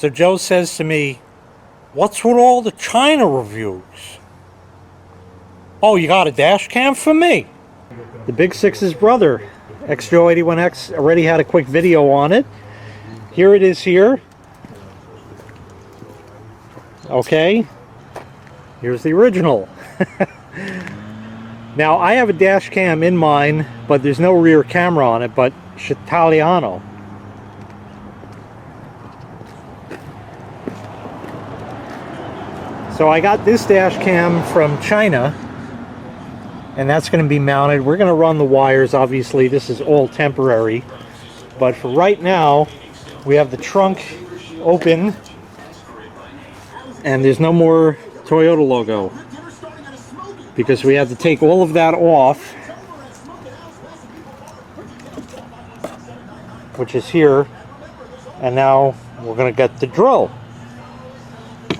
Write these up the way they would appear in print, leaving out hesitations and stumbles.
So Joe says to me, "What's with all the China reviews? Oh, you got a dash cam for me?" The Big Six's brother, XJoe81X, already had a quick video on it. Here it is here. Okay. Here's the original. Now, I have a dash cam in mine, but there's no rear camera on it, but it's Italiano. So I got this dash cam from China, and that's going to be mounted. We're going to run the wires. Obviously, this is all temporary, but for right now, we have the trunk open, and there's no more Toyota logo, because we had to take all of that off, which is here, and now we're going to get the drill.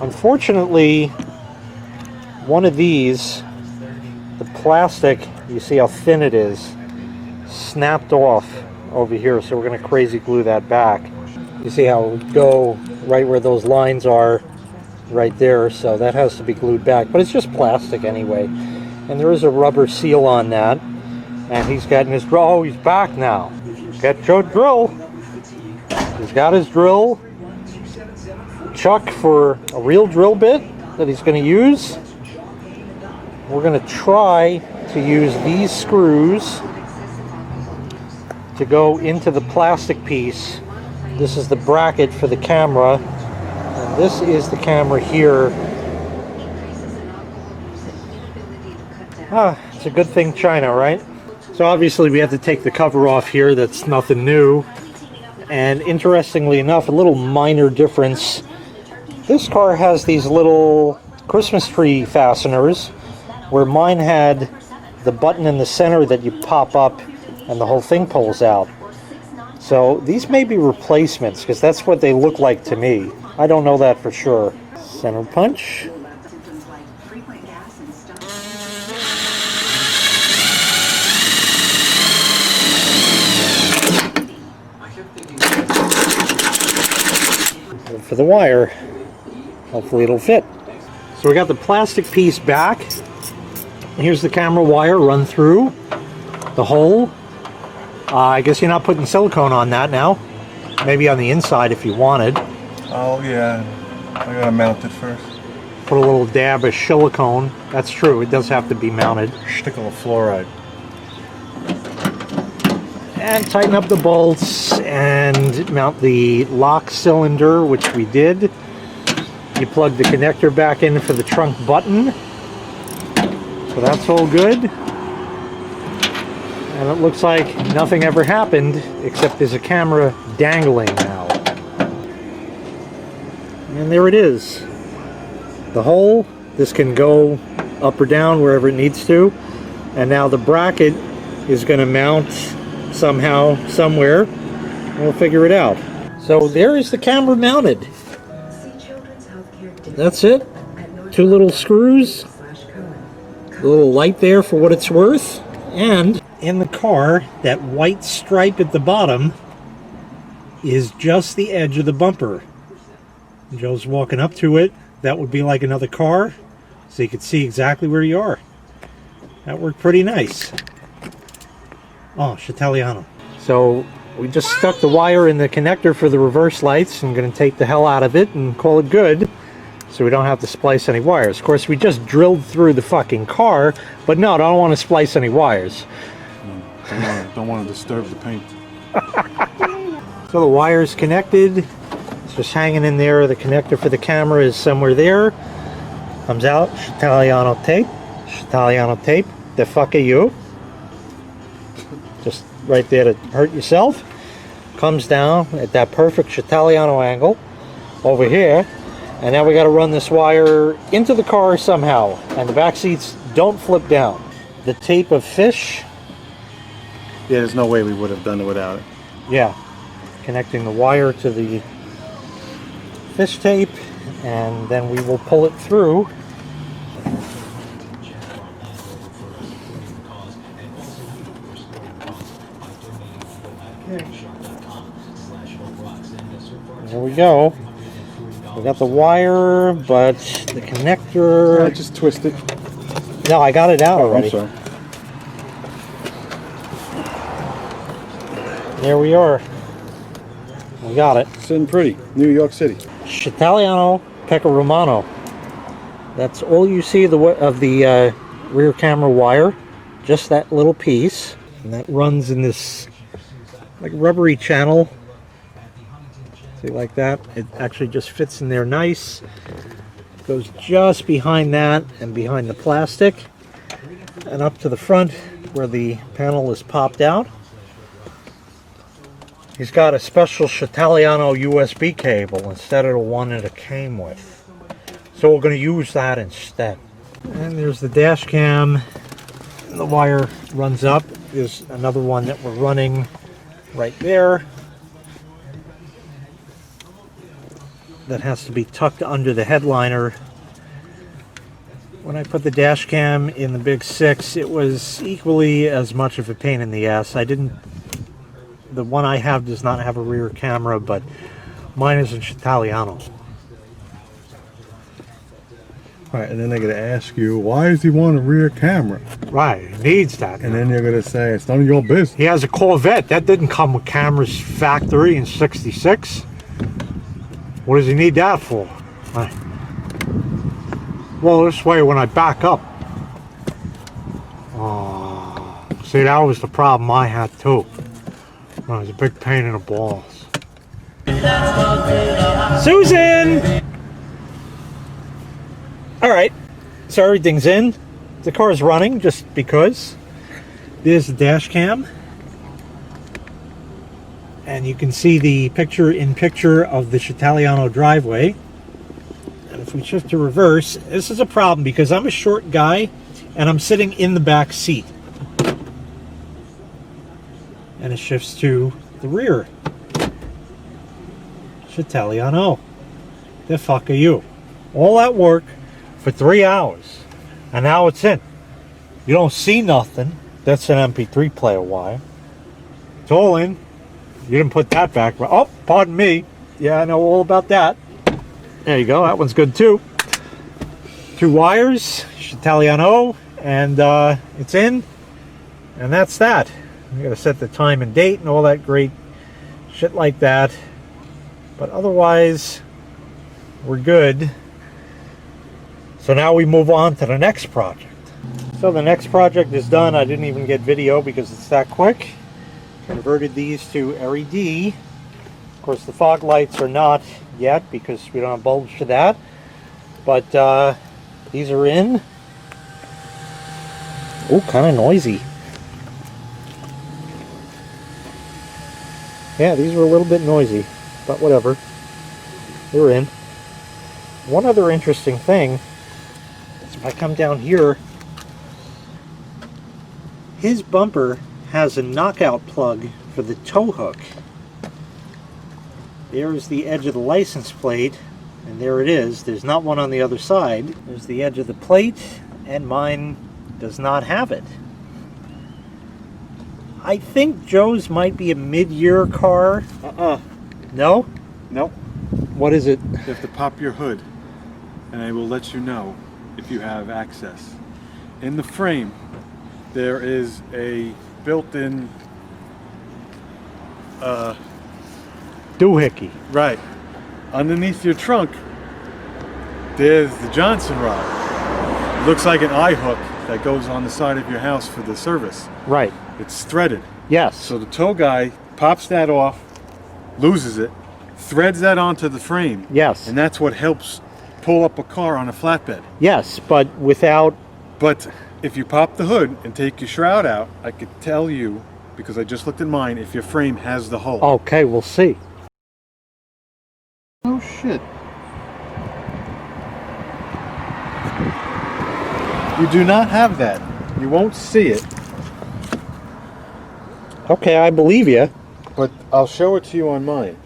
Unfortunately, one of these, the plastic, you see how thin it is, snapped off over here, so we're going to crazy glue that back. You see how it would go right where those lines are, right there, so that has to be glued back, but it's just plastic anyway. And there is a rubber seal on that, and he's getting his drill. Oh, he's back now. Get your drill. He's got his drill. Chuck for a real drill bit that he's going to use. We're going to try to use these screws to go into the plastic piece. This is the bracket for the camera, and this is the camera here. It's a good thing China, right? So obviously we have to take the cover off here. That's nothing new. And interestingly enough, a little minor difference. This car has these little Christmas tree fasteners, where mine had the button in the center that you pop up and the whole thing pulls out. So these may be replacements, because that's what they look like to me. I don't know that for sure. Center punch. For the wire. Hopefully it'll fit. So we got the plastic piece back. Here's the camera wire run through the hole. I guess you're not putting silicone on that now. Maybe on the inside if you wanted. Oh yeah, I gotta mount it first. Put a little dab of silicone. That's true, it does have to be mounted. Stickle of fluoride. And tighten up the bolts and mount the lock cylinder, which we did. You plug the connector back in for the trunk button. So that's all good. And it looks like nothing ever happened, except there's a camera dangling now. And there it is. The hole, this can go up or down wherever it needs to. And now the bracket is going to mount somehow, somewhere. We'll figure it out. So there is the camera mounted. That's it. 2 little screws. A little light there for what it's worth. And in the car, that white stripe at the bottom is just the edge of the bumper. Joe's walking up to it. That would be like another car, so you could see exactly where you are. That worked pretty nice. Oh, Italiano. So we just stuck the wire in the connector for the reverse lights. I'm going to take the hell out of it and call it good, so we don't have to splice any wires. Of course, we just drilled through the fucking car, but no, I don't want to splice any wires. Don't want to disturb the paint. So the wire's connected. It's just hanging in there. The connector for the camera is somewhere there. Comes out. Italiano tape. Italiano tape. The fuck are you? Just right there to hurt yourself. Comes down at that perfect Italiano angle over here. And now we got to run this wire into the car somehow. And the back seats don't flip down. The tape of fish. Yeah, there's no way we would have done it without it. Yeah. Connecting the wire to the fish tape. And then we will pull it through. There we go. We got the wire, but the connector... I just twist it. No, I got it out already. I'm sorry. There we are. We got it. Sitting pretty. New York City. Italiano Pecoromano. That's all you see of the rear camera wire. Just that little piece. And that runs in this like rubbery channel. See, like that? It actually just fits in there nice. Goes just behind that and behind the plastic. And up to the front where the panel is popped out. He's got a special Italiano USB cable instead of the one that it came with. So we're going to use that instead. And there's the dash cam. The wire runs up. There's another one that we're running right there. That has to be tucked under the headliner. When I put the dash cam in the Big 6, it was equally as much of a pain in the ass. The one I have does not have a rear camera, but mine is an Italiano. Right, and then they're going to ask you, why does he want a rear camera? Right, he needs that. And then you're going to say, it's none of your business. He has a Corvette. That didn't come with cameras factory in '66. What does he need that for? Well, this way when I back up. Oh, see, that was the problem I had too. It was a big pain in the balls. Susan! Alright, so everything's in. The car's running just because. There's the dash cam. And you can see the picture-in-picture of the Italiano driveway. And if we shift to reverse, this is a problem because I'm a short guy and I'm sitting in the back seat. And it shifts to the rear. Italiano. The fuck are you? All that work for 3 hours. And now it's in. You don't see nothing. That's an MP3 player wire. It's all in. You didn't put that back. Oh, pardon me. Yeah, I know all about that. There you go. That one's good too. 2 wires. Italiano. And it's in. And that's that. You gotta set the time and date and all that great shit like that. But otherwise, we're good. So now we move on to the next project. So the next project is done. I didn't even get video because it's that quick. Converted these to LED. Of course, the fog lights are not yet because we don't have bulbs for that. But these are in. Oh, kind of noisy. Yeah, these were a little bit noisy, but whatever. They're in. One other interesting thing is if I come down here, his bumper has a knockout plug for the tow hook. There's the edge of the license plate, and there it is. There's not one on the other side. There's the edge of the plate, and mine does not have it. I think Joe's might be a mid-year car. No? Nope. What is it? You have to pop your hood, and I will let you know if you have access. In the frame, there is a built-in doohickey. Right. Underneath your trunk, there's the Johnson rod. It looks like an eye hook that goes on the side of your house for the service. Right. It's threaded. Yes. So the tow guy pops that off, loses it, threads that onto the frame. Yes. And that's what helps pull up a car on a flatbed. Yes, but without... But if you pop the hood and take your shroud out, I could tell you, because I just looked at mine, if your frame has the hole. Okay, we'll see. Oh shit. You do not have that. You won't see it. Okay, I believe you. But I'll show it to you on mine.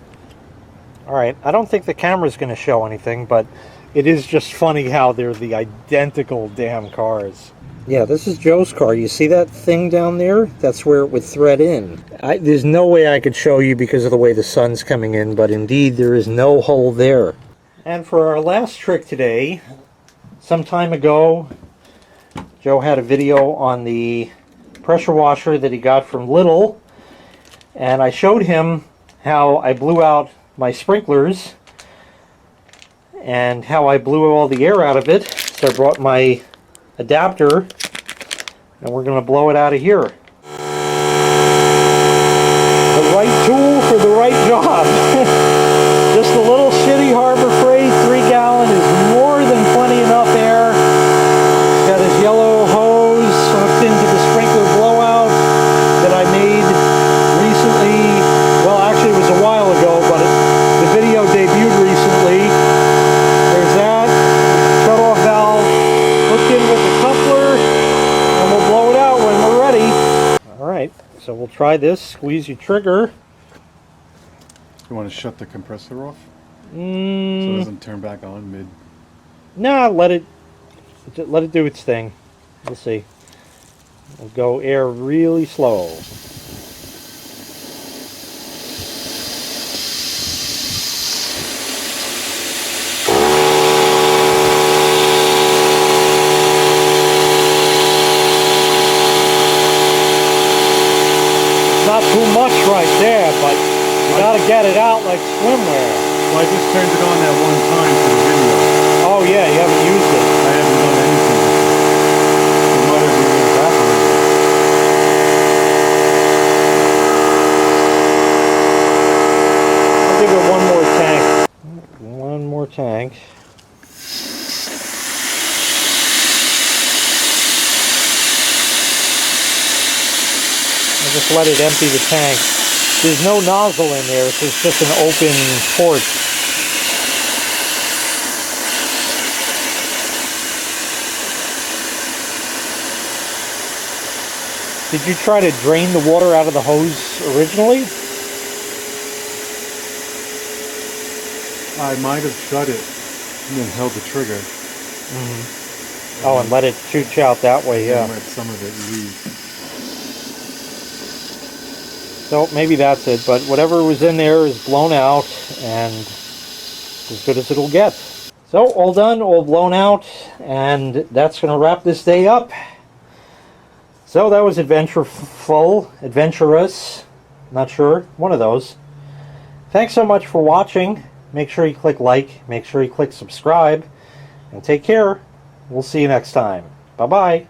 Alright, I don't think the camera's going to show anything, but it is just funny how they're the identical damn cars. Yeah, this is Joe's car. You see that thing down there? That's where it would thread in. There's no way I could show you because of the way the sun's coming in, but indeed there is no hole there. And for our last trick today, some time ago, Joe had a video on the pressure washer that he got from Lidl, and I showed him how I blew out my sprinklers and how I blew all the air out of it. So I brought my adapter and we're going to blow it out of here. The right tool for the right job. Just a little shitty Harbor Freight 3-gallon is more than plenty enough air. Got his yellow hose hooked into the sprinkler blowout that I made recently. Well, actually it was a while ago, but the video debuted recently. There's that. Shut-off valve hooked in with the coupler, and we'll blow it out when we're ready. Alright, so we'll try this. Squeeze your trigger. You want to shut the compressor off? So it doesn't turn back on mid. Nah, let it do its thing. We'll see. We'll go air really slow. Not too much right there, but you gotta get it out like swimwear. Well, I just turned it on that one time for the video. Oh yeah, you haven't used it. I haven't done anything with it. It might have even evaporated. I'll give it one more tank. One more tank. I'll just let it empty the tank. There's no nozzle in there, so it's just an open port. Did you try to drain the water out of the hose originally? I might have shut it and then held the trigger. Oh, and let it chooch out that way, yeah. And let some of it leave. So maybe that's it, but whatever was in there is blown out and as good as it'll get. So all done, all blown out, and that's going to wrap this day up. So that was adventurous, not sure, one of those. Thanks so much for watching. Make sure you click like, make sure you click subscribe, and take care. We'll see you next time. Bye-bye.